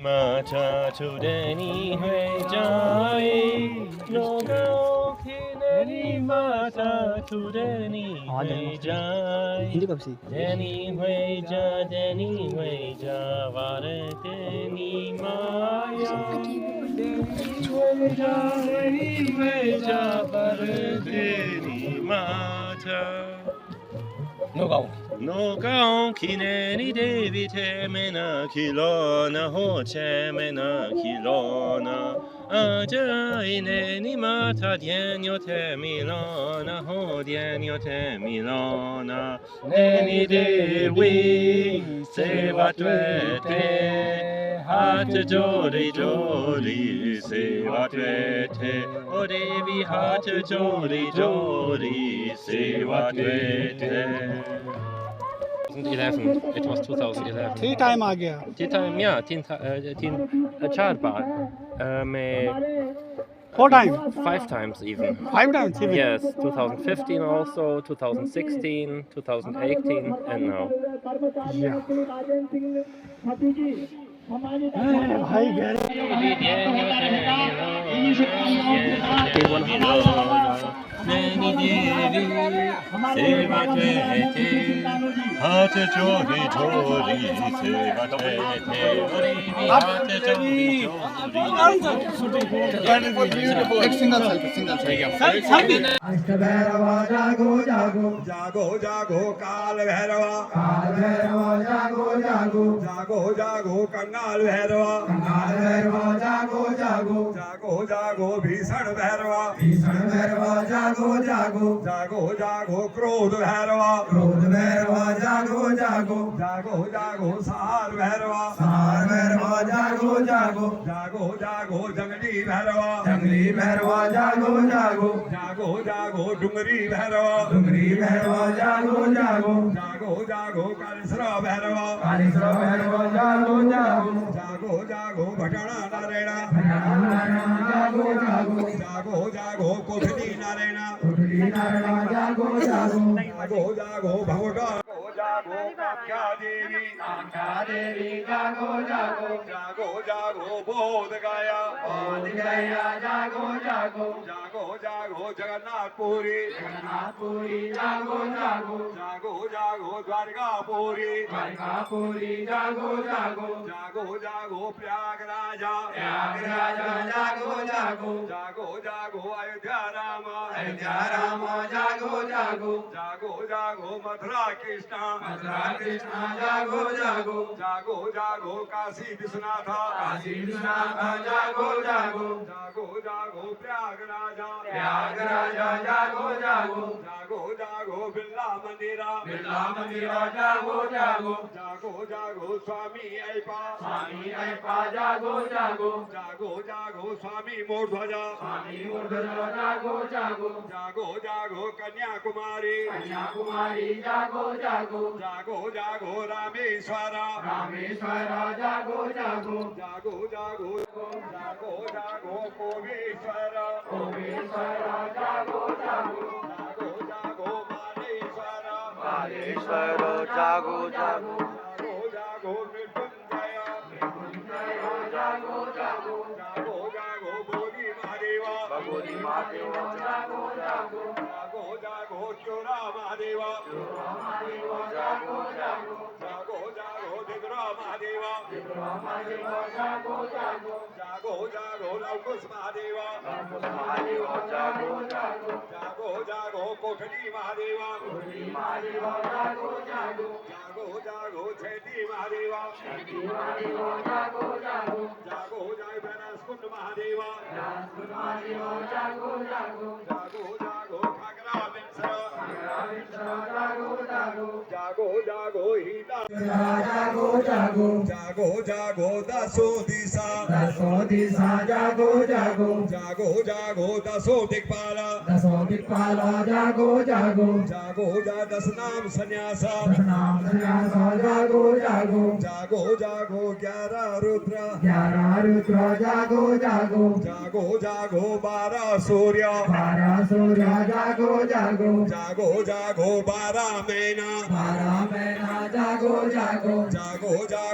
마차 주대니 회자에 노가오키 내니 마차 주대니 회자에 हिंदी कब सी देनी 회자 देनी 회자 वारे देनी माया 회자 देनी 회자 वारे दे니 마차 노가오키 내니 데비테메나 길러나 호체메나 길러나 아자이 내니 마타 디엔요 테밀러나 호디엔요 테밀러나 내니 데위 세바트웨테 하트 조리 조리 세바트웨테 오데비 하트 조리 조리 세바트웨테 2011. It was 2011. थ्री टाइम आ गया चार बार मैं 4 टाइम 5 times even. 5 टाइम थी Yes, 2015 also, 2016, 2018 and now. भाई Neni devi sevatete hate jori jori sevatete orivi hate jori jori एक सिंगल सेल्फी अष्ट भैरव जागो जागो जागो जागो काल भैरव काल भैरव जागो जागो जागो जागो कंगाल भैरव कंगाल भैरव जागो जागो जागो जागो भीषण भैरव भीषण भैरव जागो जागो जागो जागो क्रोध भैरव क्रोध भैरव जागो जागो जागो जागो सार भैरव सार भैरव जागो जागो जागो जागो जंगली भैरव जंगली भैरव जागो जागो जागो जागो डुंगरी भैरव डुंगरी भैरव जागो जागो जागो जागो कालेश्वर भैरव कालेश्वर भैरव जागो जागो जागो जागो भटना नारायण जागो जागो जागो जागो कोठली नारायण उठली नारायण जागो जागो जागो जागो भगवता जागो काख्या देवी देवी जागो जागो जागो जागो बोध गया बोध गया जागो जागो जागो जागो जगन्नाथपुरी जगन्नाथपुरी जागो जागो जागो जागो द्वारकापुरी द्वारकापुरी जागो जागो जागो जागो प्रयागराजा प्रयागराज जागो जागो जागो जागो अयोध्या राम अयोध्या राम जागो जागो जागो जागो मथुरा कृष्ण मथुरा कृष्ण जागो जागो जागो जागो काशी विश्वनाथ काशी विश्वनाथ जागो जागो जागो जागो प्रयागराजा प्रयागराज जागो जागो जागो जागो बिरला मंदिरा बिरला मंदिर जागो जागो जागो जागो स्वामी अय्यप्पा स्वामी अय्यप्पा जागो जागो जागो जागो स्वामी मोरध्वजा स्वामी मूर्धज जागो जागो जागो जागो कन्याकुमारी कन्याकुमारी जागो जागो जागो जागो रामेश्वर रामेश्वर जागो जागो जागो जागो जागो जागो कोवेश्वर ओमेश्वर जागो जागो जागो जागो मालेश्वर बालेश्वर जागो जागो जागो जागो मृत्युंजय जागो जागो जागो जागो बोधि महादेव भगवती महादेव जागो जागो जागो जागो चोरा महादेव महादेव जागो जागो जागो जागो दिग्रा महादेव महादेव जागो जागो जागो जागो लवकुश महादेव महादेव जागो जागो जागो जागो कोठली महादेव महादेव जागो जागो जागो जागो छैती महादेव महादेव जागो जागो जागो जागो बैनासकुंड महादेव महादेव जागो जागो जागो जागो घाघरा बिनसर जागो जागो जागो जागो हीता जागो जागो जागो जागो दसो दिशा दसो दिशा जागो जागो जागो जागो दसो दिक्पाल दसो दिक्पाल जागो जागो जागो जा दस नाम संन्यास नाम संन्यास जागो जागो जागो जागो 11 रुद्र 11 रुद्र जागो जागो जागो जागो 12 सूर्य 12 सूर्य जागो जागो जागो जागो 12 महीना 12 महीना जागो जागो जागो जागो